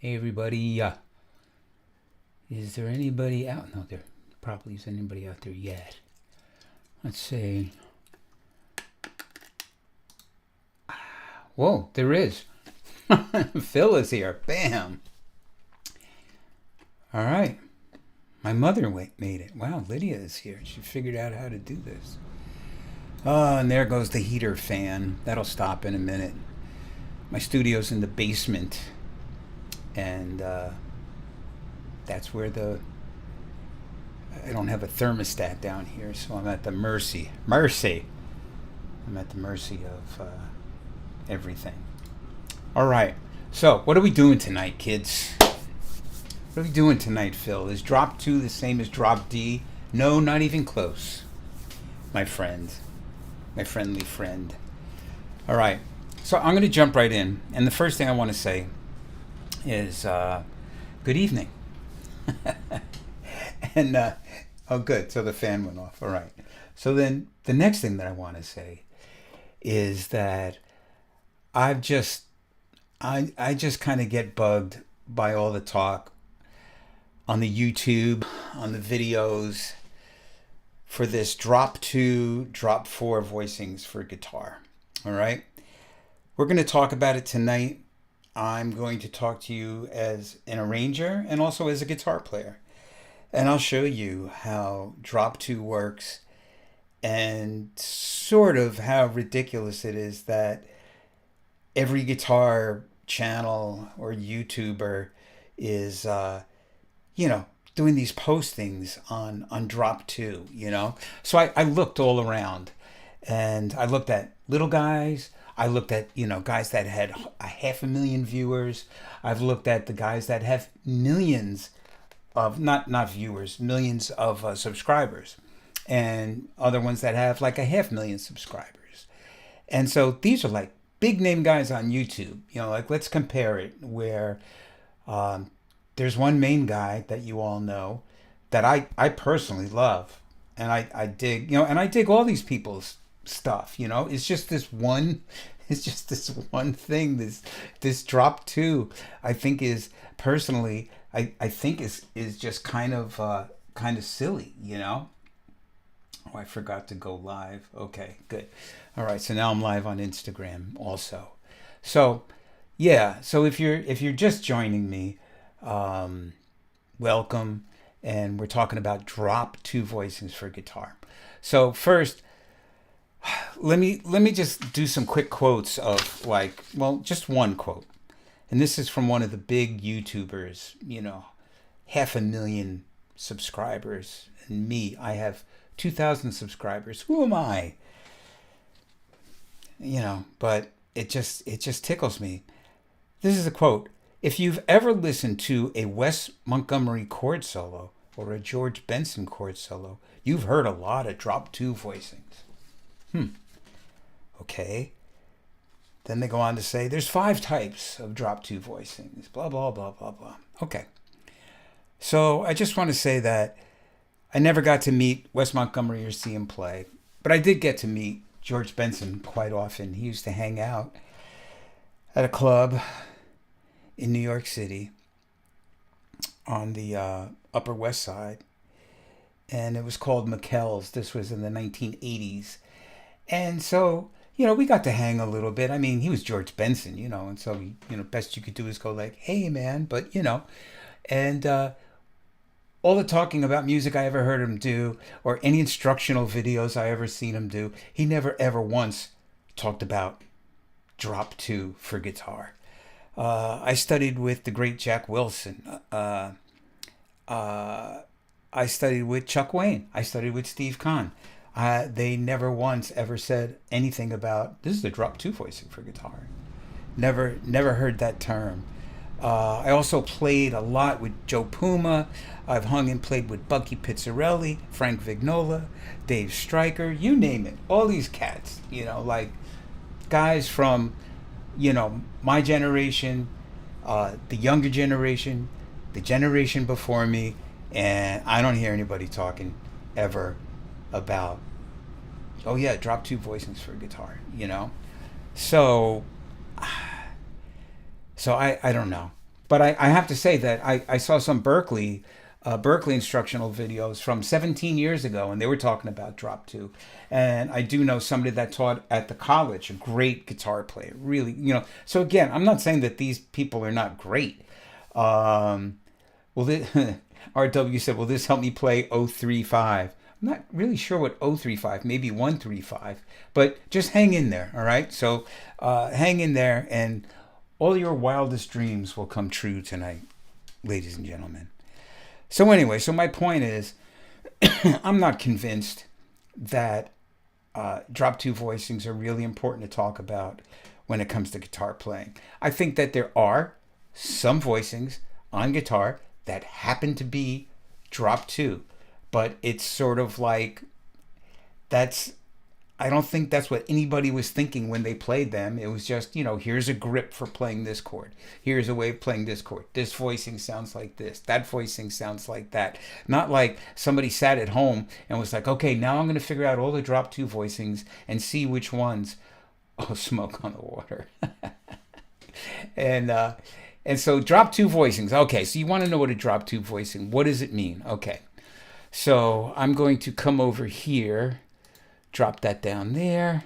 Hey everybody, is there anybody out? No, there probably isn't anybody out there yet. Let's see. Whoa, there is. Phil is here. Bam. All right. My mother made it. Wow, Lydia is here. She figured out how to do this. Oh, and there goes the heater fan. That'll stop in a minute. My studio's in the basement. And that's where I don't have a thermostat down here, so I'm at the mercy. I'm at the mercy of everything. All right. So, what are we doing tonight, kids? What are we doing tonight, Phil? Is drop 2 the same as drop D? No, not even close. My friend. My friendly friend. All right. So, I'm going to jump right in. And the first thing I want to say is good evening. And oh, good. So the fan went off. All right. So then the next thing that I want to say is that I just kind of get bugged by all the talk on the YouTube, on the videos for this drop 2, drop 4 voicings for guitar. All right. We're going to talk about it tonight. I'm going to talk to you as an arranger and also as a guitar player. And I'll show you how drop 2 works and sort of how ridiculous it is that every guitar channel or YouTuber is, doing these postings on drop 2, So I looked all around and I looked at little guys. I looked at, guys that had 500,000 viewers. I've looked at the guys that have millions of, not viewers, millions of subscribers. And other ones that have like 500,000 subscribers. And so these are like big name guys on YouTube. Let's compare it where there's one main guy that you all know that I personally love. And I dig, and I dig all these people's stuff. It's just this one thing, this drop 2 I think is personally I think is just kind of silly. Oh, I forgot to go live. Okay, good. All right, so now I'm live on Instagram also. So yeah, so if you're just joining me, welcome. And we're talking about drop 2 voicings for guitar. So first, let me just do some quick quotes of just one quote. And this is from one of the big YouTubers, 500,000 subscribers. And me, I have 2,000 subscribers. Who am I? But it just tickles me. This is a quote. If you've ever listened to a Wes Montgomery chord solo or a George Benson chord solo, you've heard a lot of drop 2 voicings. Okay. Then they go on to say there's 5 types of drop 2 voicings. Blah, blah, blah, blah, blah. Okay. So I just want to say that I never got to meet Wes Montgomery or see him play, but I did get to meet George Benson quite often. He used to hang out at a club in New York City on the Upper West Side, and it was called McKell's. This was in the 1980s. And so, we got to hang a little bit. I mean, he was George Benson, and so, best you could do is go like, hey, man, but, and all the talking about music I ever heard him do or any instructional videos I ever seen him do, he never ever once talked about drop 2 for guitar. I studied with the great Jack Wilson. I studied with Chuck Wayne. I studied with Steve Kahn. They never once ever said anything about this is a drop 2 voicing for guitar. Never heard that term. I also played a lot with Joe Puma. I've hung and played with Bucky Pizzarelli, Frank Vignola, Dave Stryker, you name it. All these cats, like guys from, my generation, the younger generation, the generation before me, and I don't hear anybody talking ever about, oh yeah, drop 2 voicings for guitar, So I don't know. But I have to say that I saw some Berkeley instructional videos from 17 years ago, and they were talking about drop two. And I do know somebody that taught at the college, a great guitar player, really, So again, I'm not saying that these people are not great. Well, RW said, "Will this help me play 035?" I'm not really sure what 035, maybe 135, but just hang in there, all right? So hang in there, and all your wildest dreams will come true tonight, ladies and gentlemen. So anyway, so my point is, I'm not convinced that drop two voicings are really important to talk about when it comes to guitar playing. I think that there are some voicings on guitar that happen to be drop two, but it's sort of like I don't think that's what anybody was thinking when they played them. It was just, here's a grip for playing this chord. Here's a way of playing this chord. This voicing sounds like this. That voicing sounds like that. Not like somebody sat at home and was like, okay, now I'm going to figure out all the drop two voicings and see which ones. Oh, smoke on the water. And so drop two voicings. Okay, so you want to know what a drop two voicing, what does it mean? Okay, so I'm going to come over here. Drop that down there,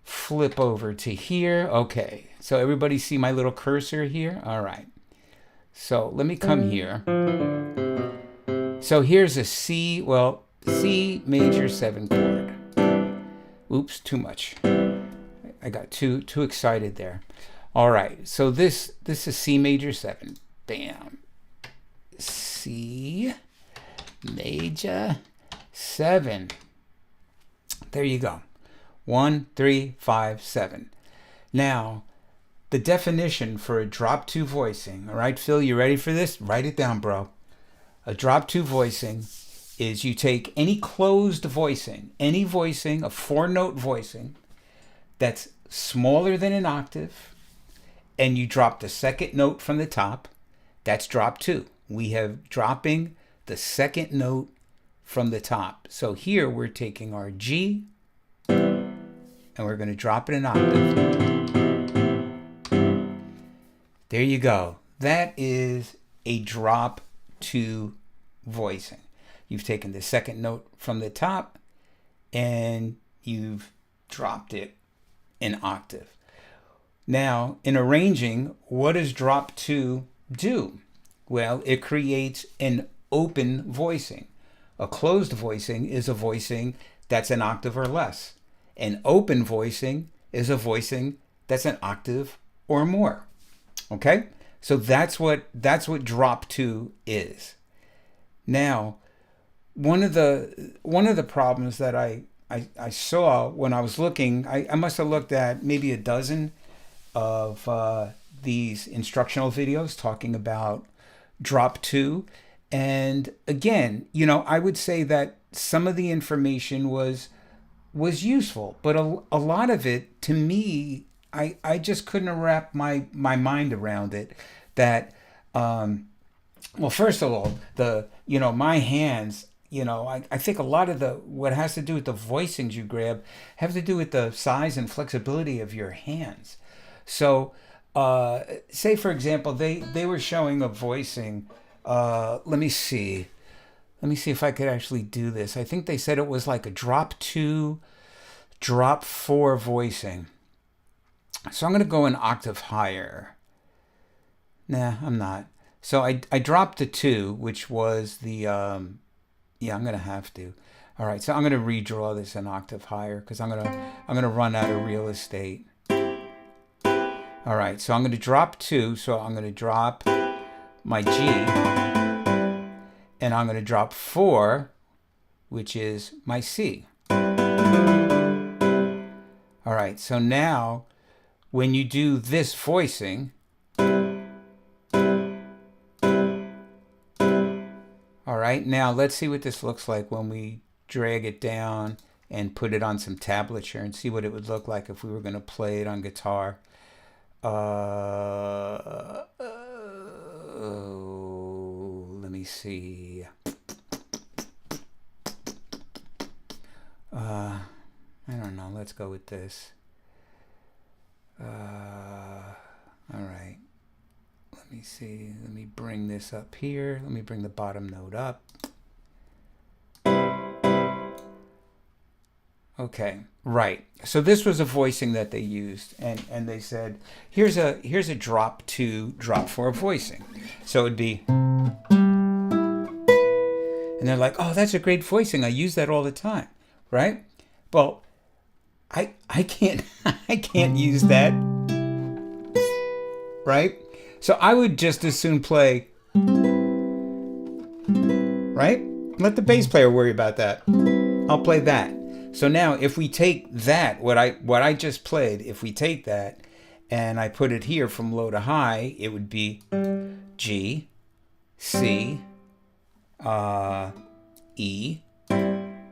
flip over to here. Okay, so everybody see my little cursor here? All right, so let me come here. So here's a C major 7 chord. Oops, too much. I got too excited there. All right, so this is C major 7. Bam. C major 7. There you go. 1, 3, 5, 7. Now, the definition for a drop two voicing. All right, Phil, you ready for this? Write it down, bro. A drop two voicing is you take any closed voicing, any voicing, a 4-note voicing that's smaller than an octave, and you drop the second note from the top. That's drop two. We have dropping the second note from the top. So here we're taking our G and we're going to drop it an octave. There you go. That is a drop two voicing. You've taken the second note from the top and you've dropped it an octave. Now, in arranging, what does drop two do? Well, it creates an open voicing. A closed voicing is a voicing that's an octave or less. An open voicing is a voicing that's an octave or more. Okay? So that's what drop two is. Now, one of the problems that I saw when I was looking, I must have looked at maybe a dozen of these instructional videos talking about drop two. And again, I would say that some of the information was useful, but a lot of it, to me, I just couldn't wrap my mind around it. That, well, first of all, my hands, I think a lot of what has to do with the voicings you grab have to do with the size and flexibility of your hands. So, say for example, they were showing a voicing. Let me see if I could actually do this. I think they said it was like a drop two, drop four voicing. So I'm going to go an octave higher. Nah, I'm not. So I dropped the 2, which was the, yeah, I'm going to have to. All right, so I'm going to redraw this an octave higher because I'm going to run out of real estate. All right, so I'm going to drop 2. So I'm going to drop my G, and I'm going to drop 4, which is my C. All right, so now when you do this voicing, all right, now let's see what this looks like when we drag it down and put it on some tablature and see what it would look like if we were going to play it on guitar. Let me see. I don't know. Let's go with this. All right. Let me see. see. Let me bring this up here. Let me bring the bottom note up. Okay, right. So this was a voicing that they used, and they said, here's a drop 2, drop 4 voicing. So it'd be, and they're like, oh, that's a great voicing. I use that all the time, right? Well, I can't I can't use that, right? So I would just as soon play, right? Let the bass player worry about that. I'll play that. So now if we take that, what I just played, if we take that and I put it here from low to high, it would be G, C, E,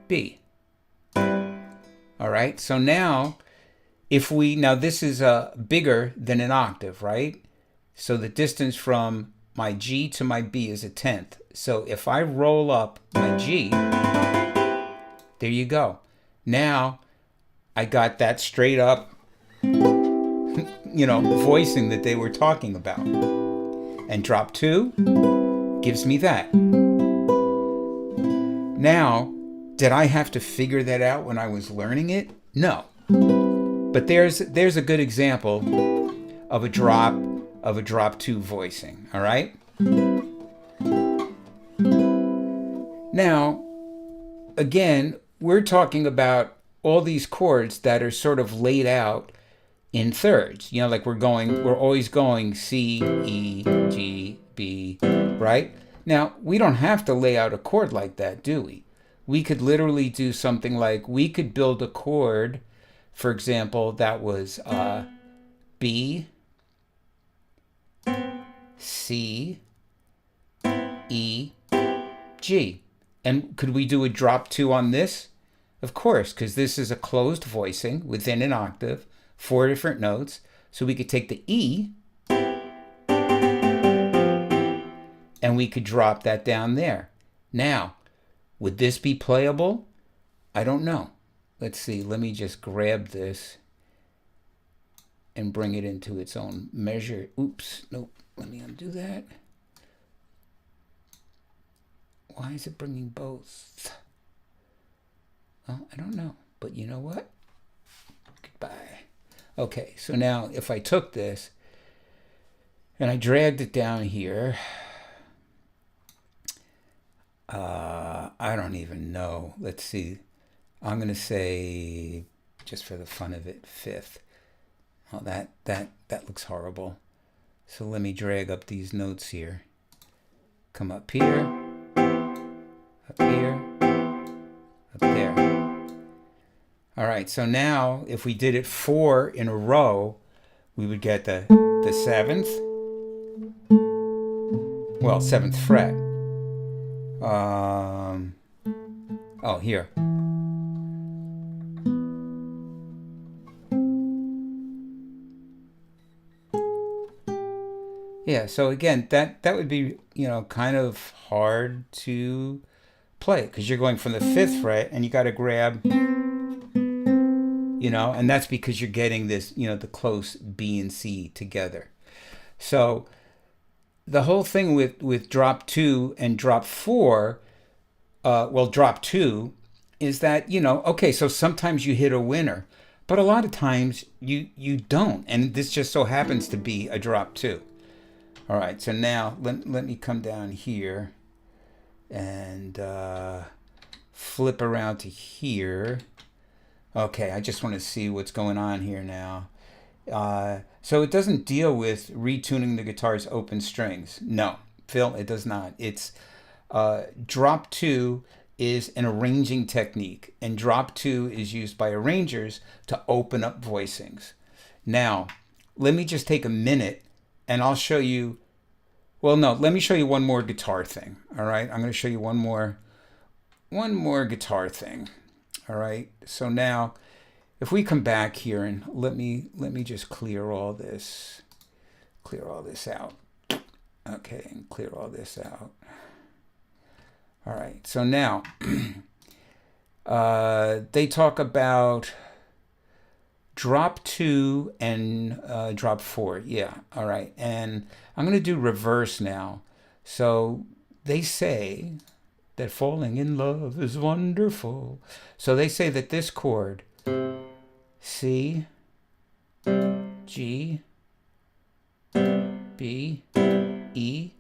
B. All right, so now now this is bigger than an octave, right? So the distance from my G to my B is a tenth. So if I roll up my G, there you go. Now I got that straight up, voicing that they were talking about. And drop 2 gives me that. Now, did I have to figure that out when I was learning it? No. But there's a good example of a drop 2 voicing, all right? Now, again, we're talking about all these chords that are sort of laid out in thirds. Like we're always going C, E, G, B, right? Now, we don't have to lay out a chord like that, do we? We could literally do something like, we could build a chord, for example, that was B, C, E, G. And could we do a drop 2 on this? Of course, because this is a closed voicing within an octave, 4 different notes. So we could take the E and we could drop that down there. Now, would this be playable? I don't know. Let's see. Let me just grab this and bring it into its own measure. Oops. Nope. Let me undo that. Why is it bringing both? Well, I don't know. But you know what? Goodbye. Okay, so now if I took this and I dragged it down here, I don't even know. Let's see. I'm going to say, just for the fun of it, 5th. Oh, that looks horrible. So let me drag up these notes here. Come up here, up here, up there. All right, so now if we did it 4 in a row, we would get the 7th, well, 7th fret. Oh, here. Yeah, so again, that would be, kind of hard to play because you're going from the 5th fret and you got to grab, and that's because you're getting this, the close B and C together. So the whole thing with drop 2 and drop 4, drop 2 is that, okay, so sometimes you hit a winner, but a lot of times you don't. And this just so happens to be a drop 2. All right, so now let me come down here and flip around to here. Okay, I just want to see what's going on here now. So it doesn't deal with retuning the guitar's open strings. No, Phil, it does not. It's drop 2 is an arranging technique, and drop 2 is used by arrangers to open up voicings. Now, let me just take a minute and I'll show you, well, no, let me show you one more guitar thing. All right, I'm going to show you one more guitar thing. All right, so now if we come back here and let me just clear all this out. Okay, and clear all this out. All right, so now they talk about drop 2 and drop 4. Yeah, all right. And I'm going to do reverse now. So they say that falling in love is wonderful. So they say that this chord, C, G, B, E,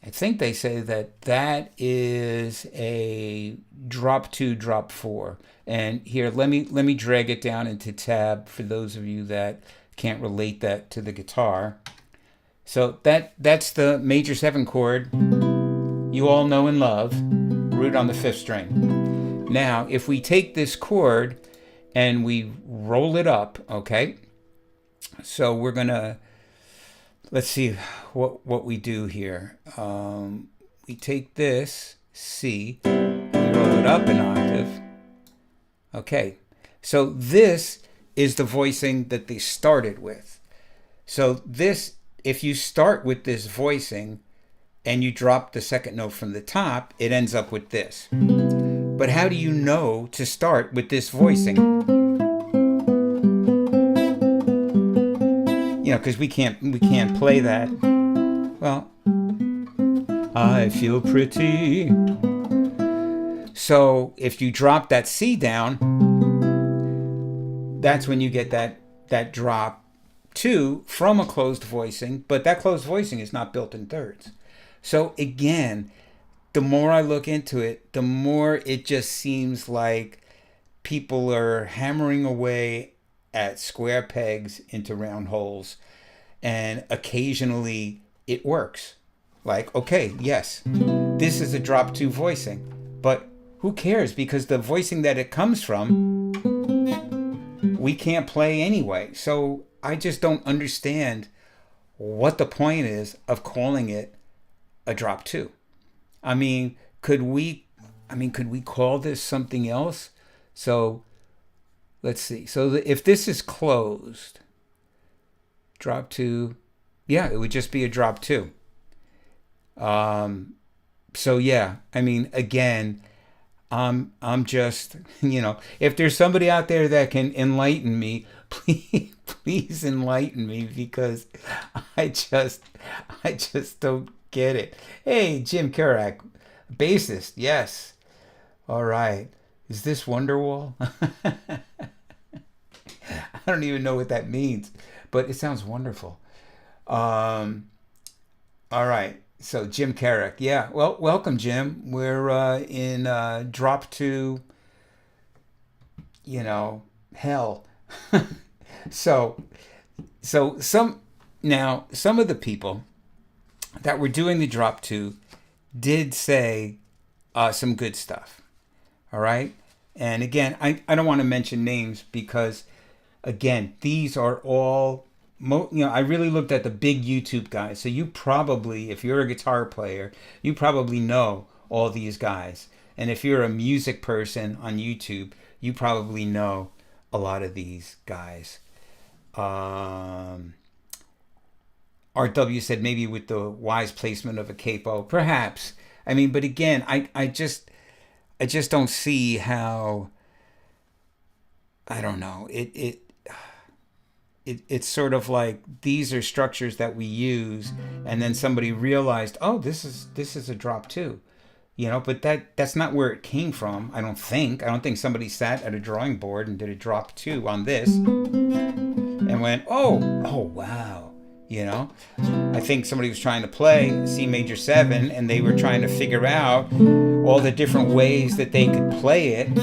I think they say that that is a drop 2, drop 4. And here, let me drag it down into tab for those of you that can't relate that to the guitar. So that's the major 7 chord you all know and love, root on the 5th string. Now, if we take this chord and we roll it up, okay? So we're gonna, let's see what we do here. We take this C, we roll it up an octave. Okay, so this is the voicing that they started with. So this, if you start with this voicing and you drop the second note from the top, it ends up with this. But how do you know to start with this voicing? You know, because we can't play that. Well, I feel pretty. So if you drop that C down, that's when you get that drop 2 from a closed voicing, but that closed voicing is not built in thirds. So again, the more I look into it, the more it just seems like people are hammering away at square pegs into round holes, and occasionally it works. Like, okay, yes, this is a drop 2 voicing, but who cares? Because the voicing that it comes from, we can't play anyway. So I just don't understand what the point is of calling it a drop 2. I mean, could we call this something else? So let's see. So if this is closed, drop 2, yeah, it would just be a drop 2. So yeah, I mean, again, I'm just, if there's somebody out there that can enlighten me, please enlighten me, because I just don't get it. Hey, Jim Kerouac, bassist, yes. All right. Is this Wonderwall? I don't even know what that means, but it sounds wonderful. All right. So Jim Kerouac, yeah. Well, welcome, Jim. We're in drop 2, hell. So some of the people that were doing the drop 2 did say some good stuff. All right. And again, I don't want to mention names because, again, these are all, I really looked at the big YouTube guys. So you probably, if you're a guitar player, you probably know all these guys. And if you're a music person on YouTube, you probably know a lot of these guys. RW said maybe with the wise placement of a capo, perhaps. I mean, but again, I just don't see how, I don't know. It's sort of like these are structures that we use, and then somebody realized, oh, this is a drop 2, but that's not where it came from. I don't think somebody sat at a drawing board and did a drop 2 on this and went, oh wow, I think somebody was trying to play C major 7 and they were trying to figure out all the different ways that they could play it,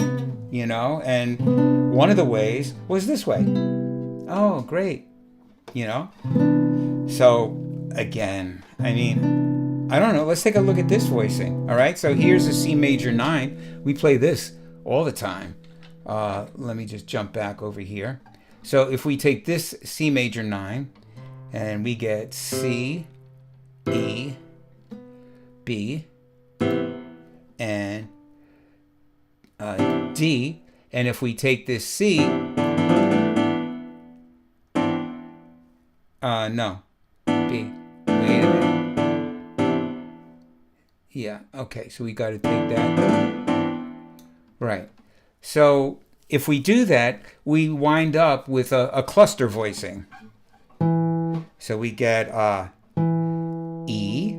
and one of the ways was this way. Oh, great. So again, I mean, I don't know. Let's take a look at this voicing. All right. So here's a C major 9. We play this all the time. Let me just jump back over here. So if we take this C major 9 and we get C, E, B, and D, and if we take this C, no, B, wait a minute. Yeah, okay, so we got to take that. Right. So if we do that, we wind up with a cluster voicing. So we get E,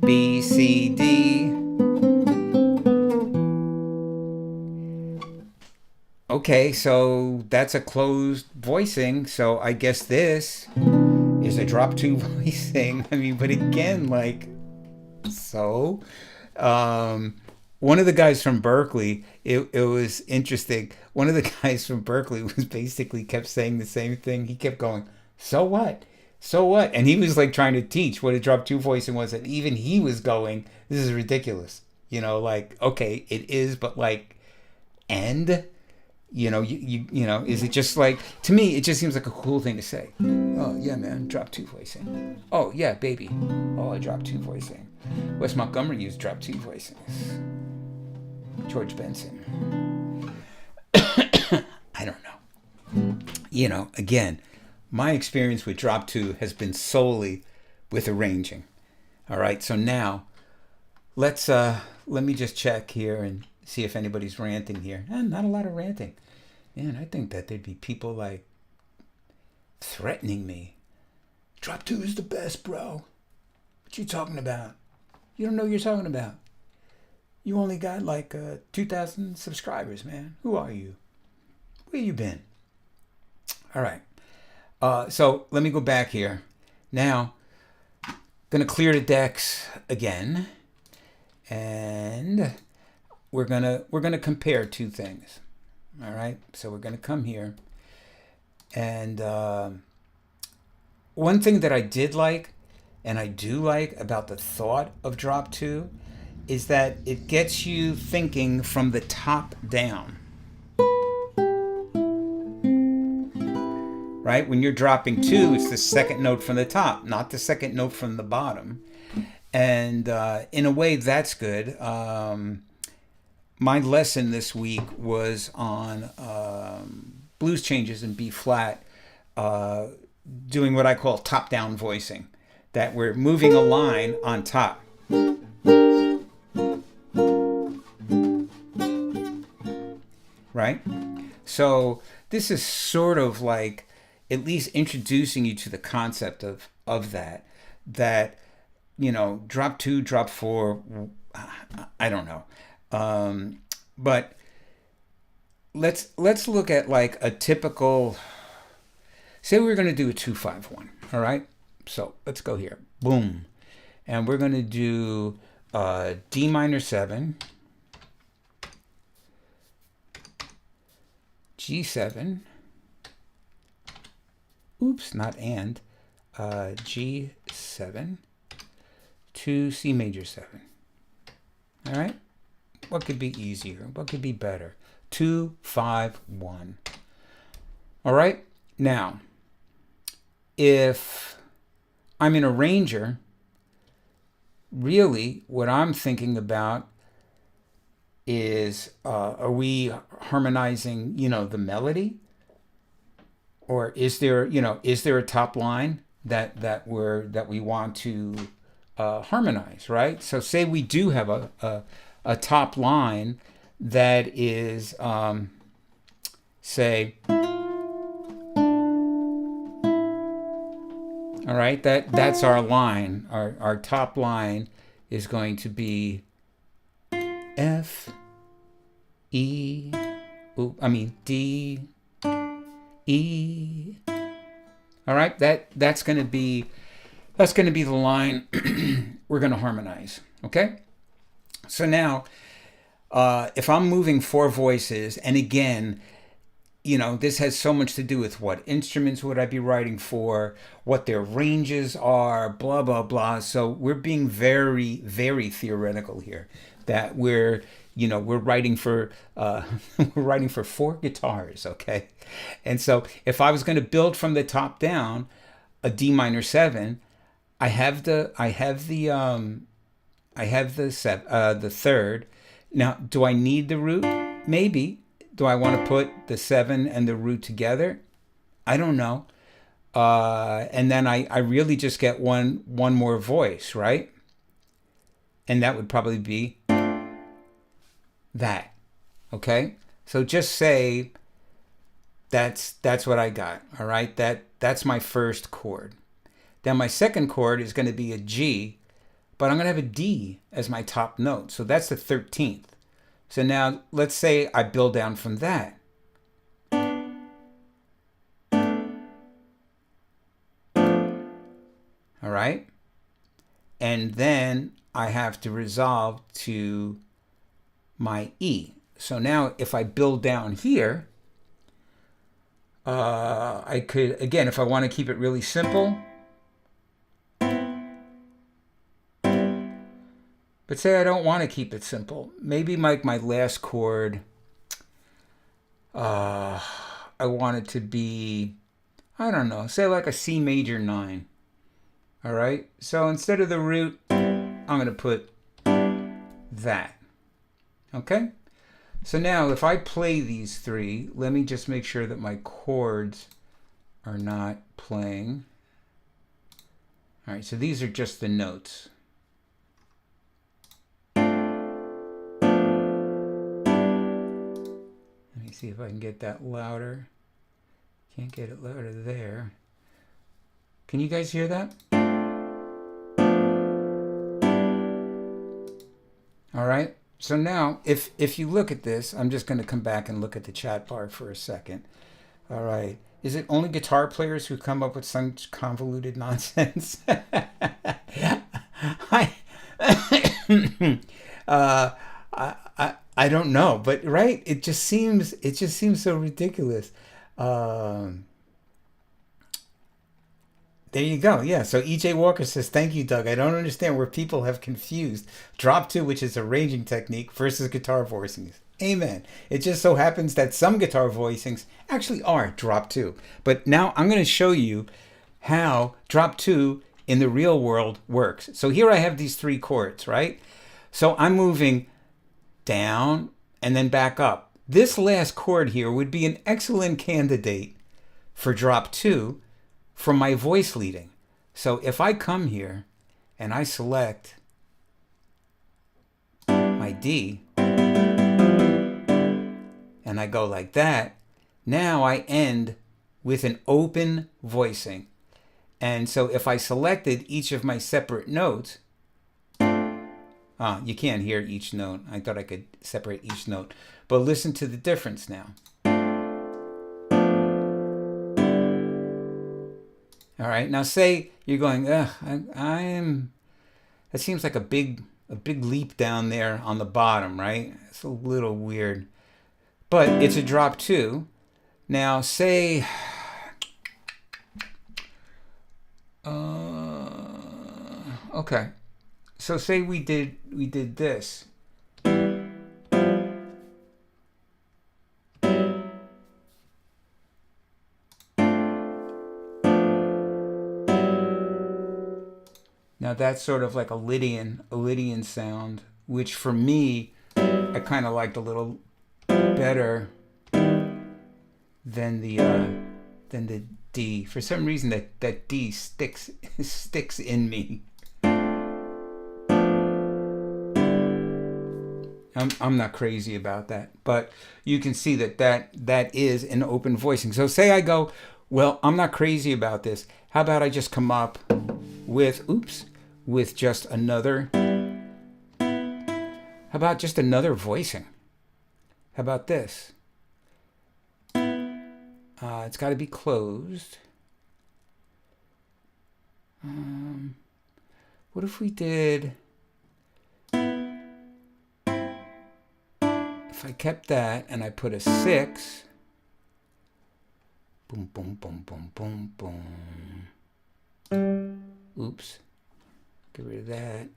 B, C, D. Okay, so that's a closed voicing. So I guess this is a drop 2 voicing. I mean, but again, like, so one of the guys from Berkeley, it was interesting. One of the guys from Berkeley was basically kept saying the same thing. He kept going, so what? So what? And he was like trying to teach what a drop 2 voicing was. And even he was going, this is ridiculous. Like, okay, it is, but like, and, you know, is it just like, to me, it just seems like a cool thing to say. Oh, yeah, man, drop 2 voicing. Oh, yeah, baby. Oh, I dropped 2 voicing. Wes Montgomery used drop 2 voicings. George Benson. I don't know. Again, my experience with drop 2 has been solely with arranging. All right, so now let me just check here and see if anybody's ranting here. Not a lot of ranting. Man, I think that there'd be people like threatening me. Drop 2 is the best, bro. What you talking about? You don't know what you're talking about. You only got like 2,000 subscribers, man. Who are you? Where you been? All right. So let me go back here. Now, gonna clear the decks again, and we're gonna compare 2 things. All right. So we're gonna come here, and one thing that I did like, and I do like about the thought of drop 2, is that it gets you thinking from the top down. Right? When you're dropping 2, it's the second note from the top, not the second note from the bottom. And in a way, that's good. My lesson this week was on blues changes in B flat, doing what I call top-down voicing, that we're moving a line on top. Right? So this is sort of like at least introducing you to the concept of that, drop 2, drop 4, I don't know. But let's look at like a typical, say we're going to do a 2-5-1. All right. So let's go here. Boom. And we're going to do D minor 7, G7, oops, not and, G7 to C major 7. All right. What could be easier? What could be better? 2-5-1. All right. Now, if I'm an arranger, really what I'm thinking about is, are we harmonizing, the melody? Or is there a top line that we want to harmonize, right? So say we do have a top line that is, say, all right, that's our line. Our top line is going to be F, E, D, E. All right, that's going to be the line we're going to harmonize. Okay. So now, if I'm moving 4 voices, and again, this has so much to do with what instruments would I be writing for, what their ranges are, blah, blah, blah. So we're being very, very theoretical here, that we're writing for, we're writing for 4 guitars. Okay. And so if I was going to build from the top down a D minor 7, I have the third. Now, do I need the root? Maybe. Do I want to put the 7 and the root together? I don't know. And then I really just get one more voice, right? And that would probably be that. Okay? So just say that's what I got. All right, that's my first chord. Then my second chord is going to be a G, but I'm going to have a D as my top note. So that's the 13th. So now let's say I build down from that. All right. And then I have to resolve to my E. So now if I build down here, I could, again, if I want to keep it really simple, but say I don't want to keep it simple. Maybe like my last chord, I want it to be, I don't know, say like a C major 9. All right, so instead of the root, I'm going to put that. Okay, so now if I play these three, let me just make sure that my chords are not playing. All right, so these are just the notes. Let me see if I can get that louder. Can't get it louder there. Can you guys hear that? All right, so now if you look at this, I'm just going to come back and look at the chat bar for a second. All right, is it only guitar players who come up with some convoluted nonsense? I don't know, but right, it just seems so ridiculous. There you go. Yeah. So EJ Walker says, thank you, Doug. I don't understand where people have confused drop 2, which is arranging technique, versus guitar voicings. Amen. It just so happens that some guitar voicings actually are drop 2. But now I'm going to show you how drop 2 in the real world works. So here I have these 3 chords, right? So I'm moving down and then back up. This last chord here would be an excellent candidate for drop 2 from my voice leading. So if I come here and I select my D and I go like that, now I end with an open voicing. And so if I selected each of my separate notes, you can't hear each note. I thought I could separate each note, but listen to the difference now. All right, now say you're going, that seems like a big leap down there on the bottom, right? It's a little weird, but it's a drop 2. Now say, okay, so say we did this. Now that's sort of like a Lydian sound, which for me, I kind of liked a little better than the D. For some reason, that D sticks in me. I'm not crazy about that, but you can see that is an open voicing. So say I go, well, I'm not crazy about this. How about I just come up with just another, how about just another voicing? How about this? It's got to be closed. What if we did, if I kept that and I put a 6, boom, boom, boom, boom, boom, boom. Oops. Get rid of that.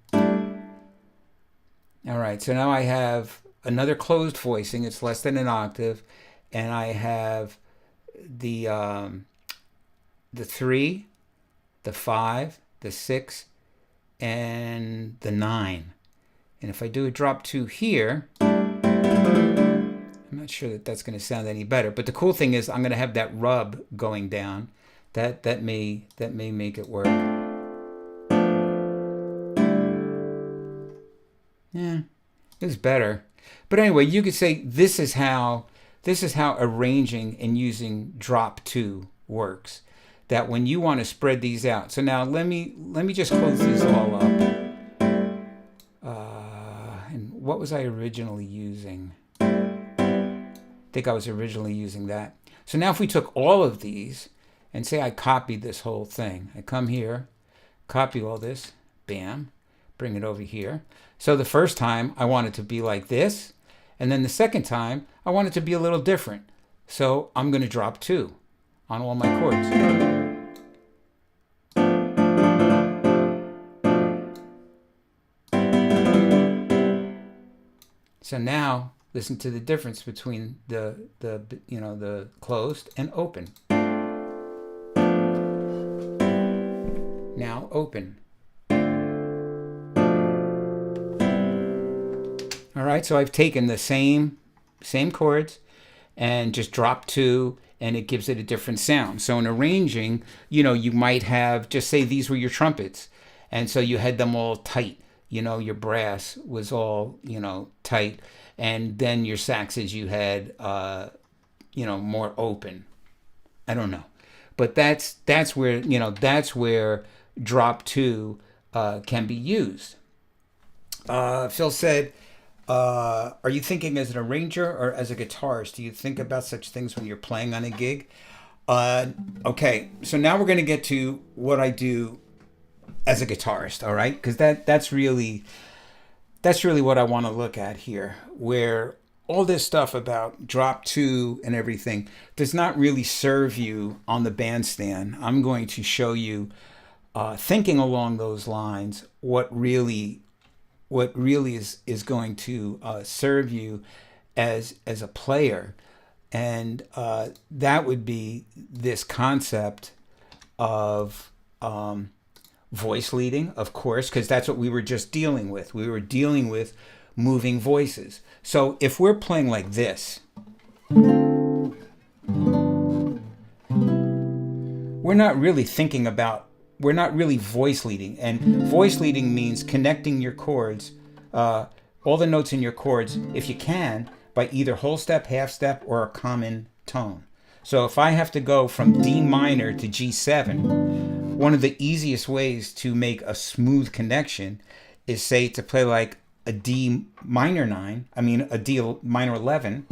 All right, so now I have another closed voicing. It's less than an octave, and I have the 3, the 5, the 6, and the 9. And if I do a drop 2 here, I'm not sure that that's going to sound any better. But the cool thing is I'm going to have that rub going down. That may make it work. Yeah, it was better. But anyway, you could say this is how this is how arranging and using drop 2 works. That when you want to spread these out. So now let me just close these all up. And what was I originally using? I think I was originally using that. So now if we took all of these and say I copied this whole thing. I come here, copy all this, bam, bring it over here. So the first time I want it to be like this, and then the second time I want it to be a little different. So I'm going to drop 2 on all my chords. So now listen to the difference between the closed and open. Now open. All right, so I've taken the same chords and just dropped 2, and it gives it a different sound. So in arranging, you might have, just say these were your trumpets, and so you had them all tight. Your brass was all, tight, and then your saxes you had, more open. I don't know, but that's where drop 2 can be used. Phil said, are you thinking as an arranger or as a guitarist? Do you think about such things when you're playing on a gig? Okay, so now we're going to get to what I do as a guitarist, all right? Because that's really what I want to look at here, where all this stuff about drop 2 and everything does not really serve you on the bandstand. I'm going to show you, thinking along those lines, what really is going to serve you as a player, and that would be this concept of voice leading, of course, because that's what we were just dealing with. We were dealing with moving voices. So if we're playing like this, we're not really voice leading. And voice leading means connecting your chords, all the notes in your chords, if you can, by either whole step, half step, or a common tone. So if I have to go from D minor to G7, one of the easiest ways to make a smooth connection is, say, to play like a D minor 9, a D minor 11,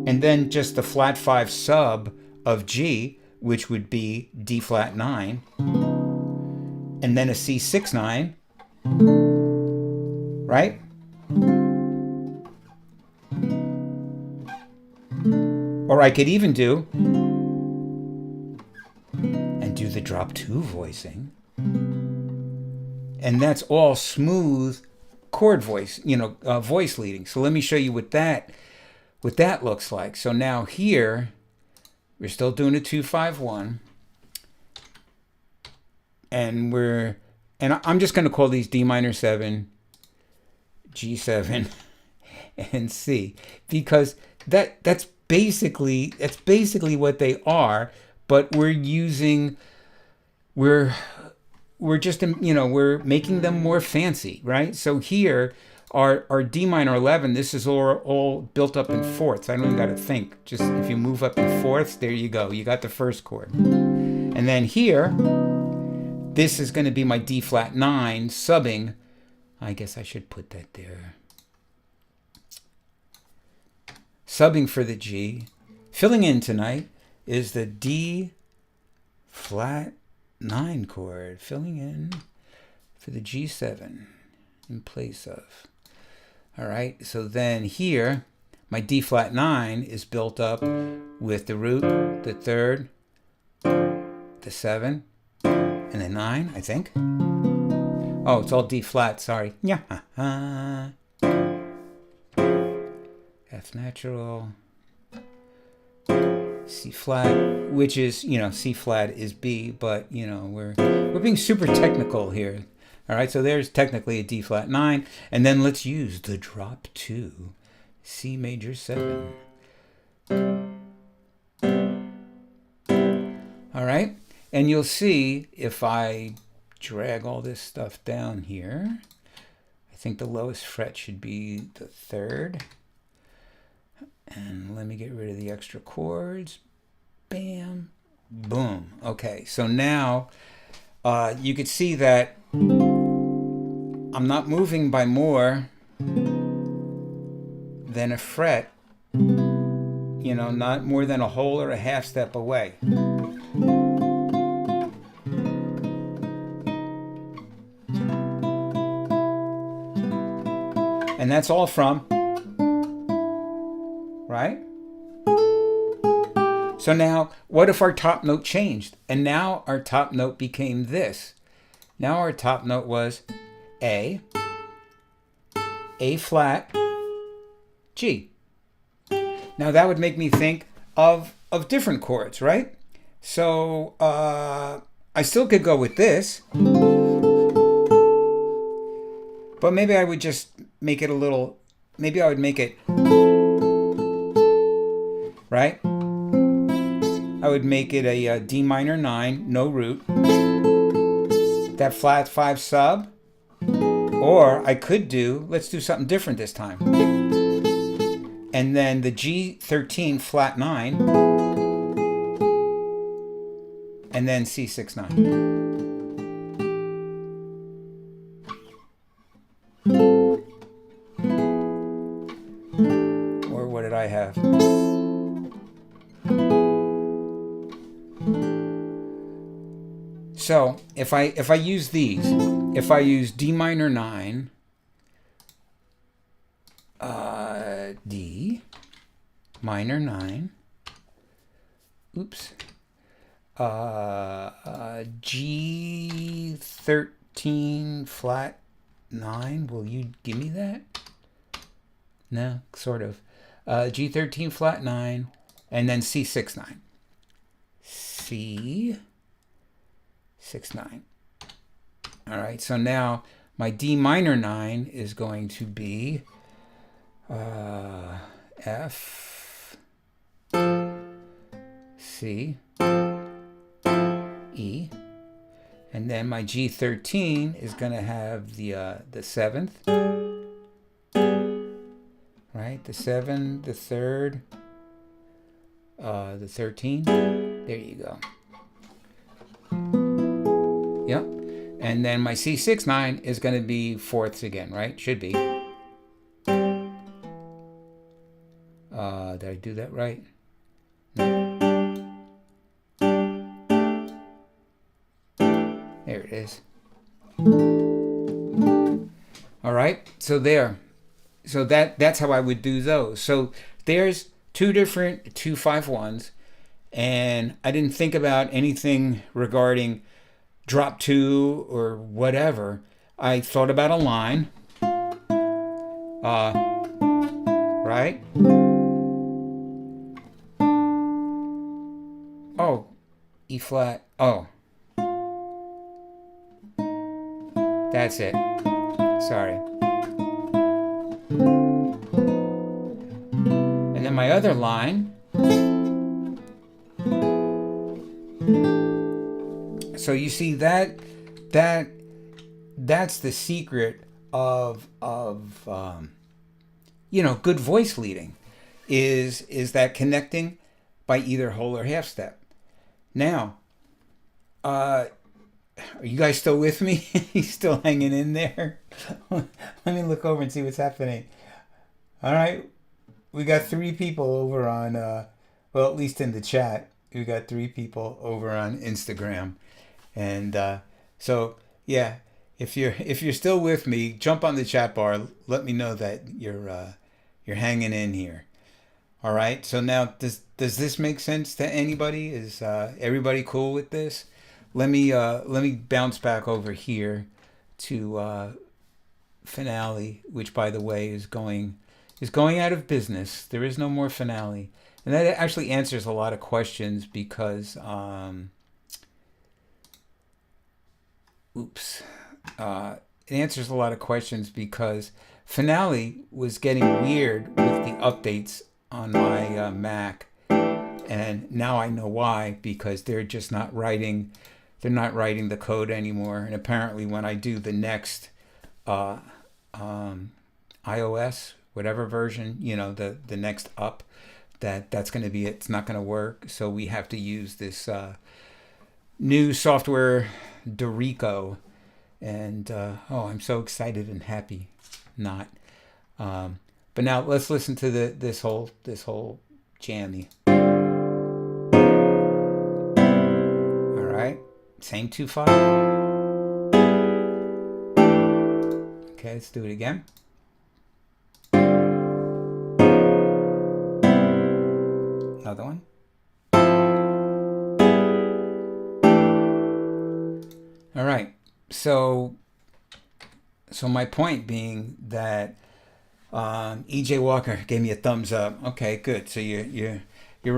and then just the flat 5 sub of G, which would be D flat 9, and then a C6 9, right? Or I could even do the drop 2 voicing, and that's all smooth chord voice, voice leading. So let me show you what that looks like. So now here we're still doing a 2-5-1, and I'm just going to call these D minor 7, G7, and C, because that's basically what they are. But we're making them more fancy, right? So here, our D minor 11, this is all built up in fourths. I don't even got to think. Just if you move up in fourths, there you go. You got the first chord. And then here, this is going to be my D flat 9 subbing. I guess I should put that there. Subbing for the G. Filling in tonight is the D flat 9 chord, filling in for the G7 in place of. All right, so then here, my D flat 9 is built up with the root, the third, the 7, and the 9, I think. Oh, it's all D flat, sorry. Yeah. F natural. C flat, which is, C flat is B, but, we're being super technical here. All right, so there's technically a D flat 9, and then let's use the drop 2, C major 7. All right, and you'll see if I drag all this stuff down here, I think the lowest fret should be the 3rd. And let me get rid of the extra chords. Bam, boom. Okay, so now you could see that I'm not moving by more than a fret, not more than a whole or a half step away. And that's all from, right? So now, what if our top note changed? And now our top note became this. Now our top note was A flat, G. Now that would make me think of different chords, right? So I still could go with this, but maybe I would just make it a little, maybe I would make it, right? I would make it a D minor 9, no root, that flat 5 sub, or I could let's do something different this time. And then the G13 flat 9, and then C6 9. Or what did I have? So if I use these, if I use D minor 9, D minor 9, oops, G13 flat 9, will you give me that? No, sort of. G13 flat 9, and then C6 9. C6 9. All right, so now my D minor 9 is going to be F, C, E, and then my G13 is going to have the 7th, right? The 7, the 3rd, the 13. There you go. Yep. And then my C6 9 is going to be fourths again, right? Should be. Did I do that right? No. There it is. All right. So there. So that's how I would do those. So there's two different 2-5-1s, and I didn't think about anything regarding drop 2 or whatever. I thought about a line, right? Oh, E flat. Oh, that's it. Sorry. And then my other line. So you see that's the secret of good voice leading is that connecting by either whole or half step. Now, are you guys still with me? You still hanging in there? Let me look over and see what's happening. All right, we got 3 people over on well, at least in the chat. We got 3 people over on Instagram. And so yeah, if you're still with me, jump on the chat bar. Let me know that you're hanging in here. All right. So now, does this make sense to anybody? Is everybody cool with this? Let me bounce back over here to Finale, which by the way is going out of business. There is no more Finale, and that actually answers a lot of questions because. It answers a lot of questions because Finale was getting weird with the updates on my Mac, and now I know why, because they're just not writing the code anymore. And apparently when I do the next iOS whatever version, the next up, that's going to be it. It's not going to work. So we have to use this new software, Dorico. And I'm so excited and happy. Not. But now let's listen to this whole jammy. All right, same 2/5. Okay, let's do it again. Another one. All right. So my point being that EJ Walker gave me a thumbs up. Okay, good. So you're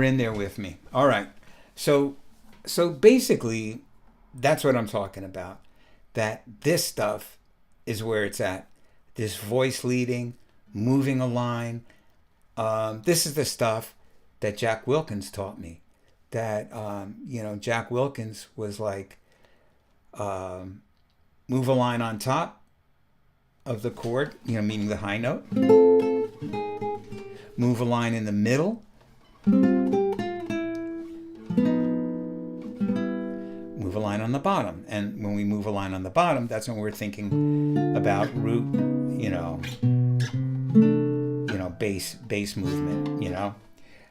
in there with me. All right. So basically, that's what I'm talking about. That this stuff is where it's at. This voice leading, moving a line. This is the stuff that Jack Wilkins taught me. That Jack Wilkins was like, move a line on top of the chord, meaning the high note. Move a line in the middle. Move a line on the bottom. And when we move a line on the bottom, that's when we're thinking about root, bass movement,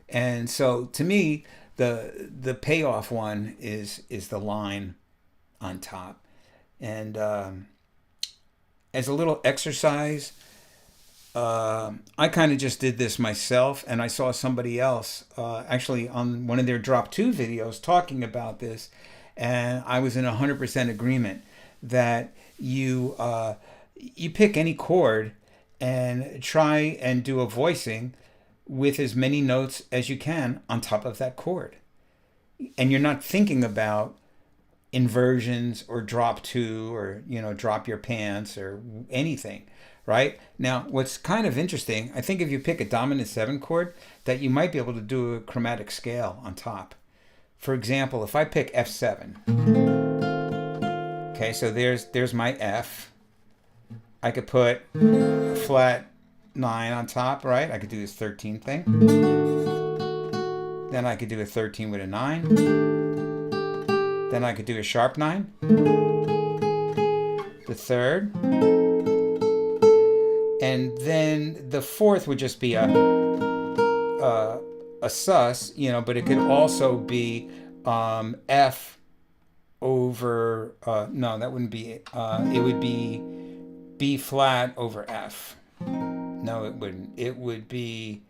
And so to me, the payoff one is the line on top. And as a little exercise, I kind of just did this myself, and I saw somebody else actually on one of their Drop 2 videos talking about this, and I was in 100% agreement that you pick any chord and try and do a voicing with as many notes as you can on top of that chord. And you're not thinking about inversions or drop 2 or drop your pants or anything, right? Now what's kind of interesting, I think if you pick a dominant 7 chord, that you might be able to do a chromatic scale on top. For example, if I pick F7, okay, so there's my F. I could put a flat 9 on top, right? I could do this 13 thing. Then I could do a 13 with a 9. Then I could do a sharp 9. The third. And then the fourth would just be a sus, but it could also be F over, no, that wouldn't be, it would be B flat over F. No, it wouldn't. It would be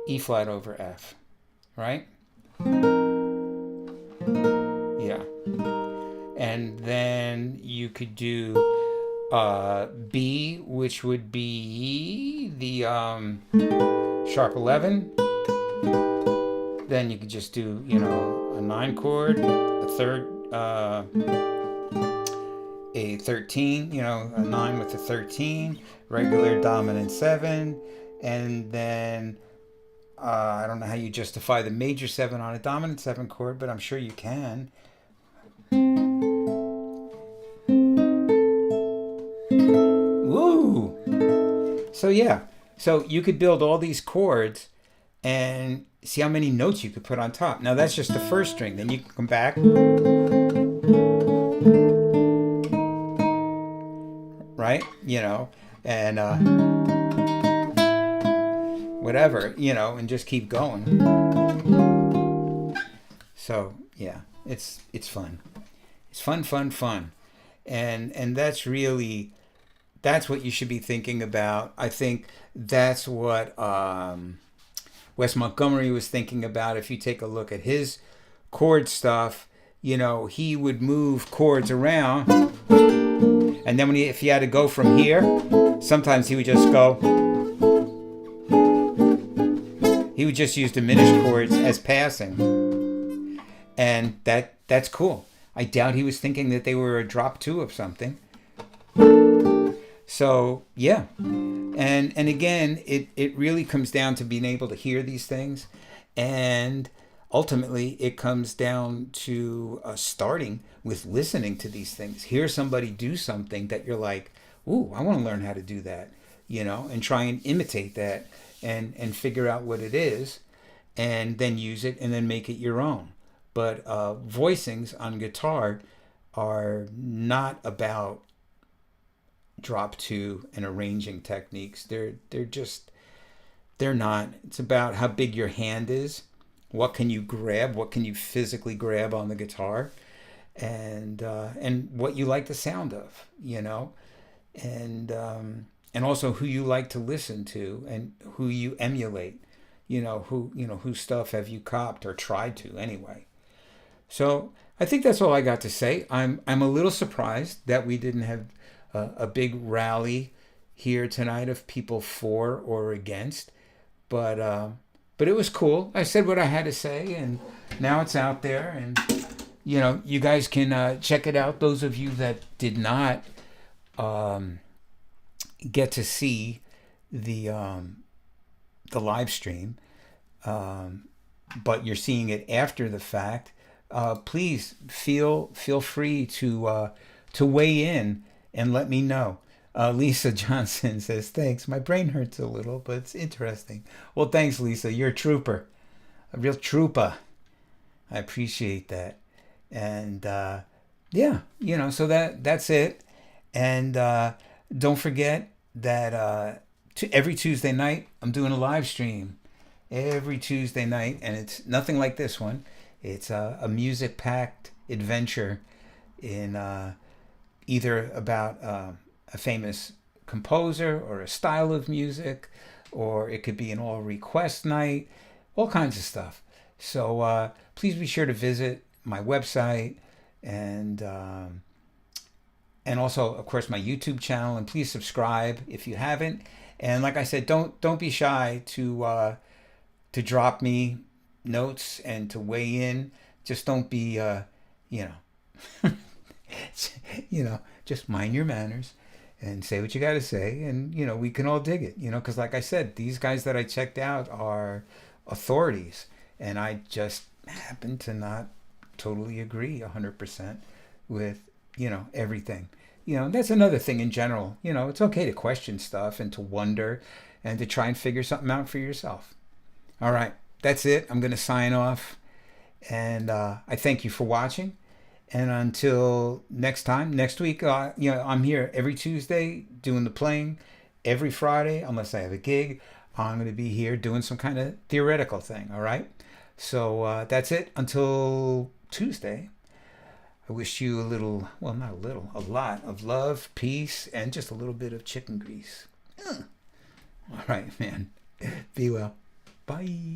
E flat over F, right? Yeah. And then you could do B, which would be the sharp 11. Then you could just do, a 9 chord, a third, a 13, a 9 with a 13, regular dominant 7, and then I don't know how you justify the major 7 on a dominant 7 chord, but I'm sure you can. Woo! So yeah, so you could build all these chords and see how many notes you could put on top. Now that's just the first string. Then you can come back, right? And whatever, and just keep going. So yeah, it's fun. It's fun. And that's what you should be thinking about. I think that's what Wes Montgomery was thinking about. If you take a look at his chord stuff, he would move chords around, and then if he had to go from here, sometimes he would just go. He would just use diminished chords as passing, and that's cool. I doubt he was thinking that they were a drop 2 of something. So yeah, and again, it really comes down to being able to hear these things, and ultimately it comes down to starting with listening to these things. Hear somebody do something that you're like, ooh, I want to learn how to do that, and try and imitate that and figure out what it is and then use it and then make it your own. But voicings on guitar are not about drop two and arranging techniques. They're not. It's about how big your hand is. What can you grab? What can you physically grab on the guitar? And what you like the sound of, and also who you like to listen to and who you emulate, whose stuff have you copped or tried to anyway. So I think that's all I got to say. I'm a little surprised that we didn't have a big rally here tonight of people for or against, but it was cool. I said what I had to say, and now it's out there, and you guys can check it out. Those of you that did not get to see the live stream, but you're seeing it after the fact, please feel free to weigh in and let me know. Lisa Johnson says, thanks. My brain hurts a little, but it's interesting. Well, thanks, Lisa. You're a trooper, a real trooper. I appreciate that. And yeah, so that's it. And don't forget that every Tuesday night, I'm doing a live stream every Tuesday night, and it's nothing like this one. It's a music-packed adventure in either about a famous composer or a style of music, or it could be an all-request night, all kinds of stuff. So please be sure to visit my website and also, of course, my YouTube channel, and please subscribe if you haven't. And like I said, don't be shy to drop me notes and to weigh in. Just don't be just mind your manners and say what you got to say, and we can all dig it, because like I said, these guys that I checked out are authorities, and I just happen to not totally agree 100% with everything. That's another thing in general. It's okay to question stuff and to wonder and to try and figure something out for yourself. All right, that's it. I'm going to sign off, and I thank you for watching. And until next time, next week, I'm here every Tuesday doing the playing. Every Friday, unless I have a gig, I'm going to be here doing some kind of theoretical thing. All right. So that's it. Until Tuesday, I wish you a lot of love, peace, and just a little bit of chicken grease. All right, man. Be well. Bye.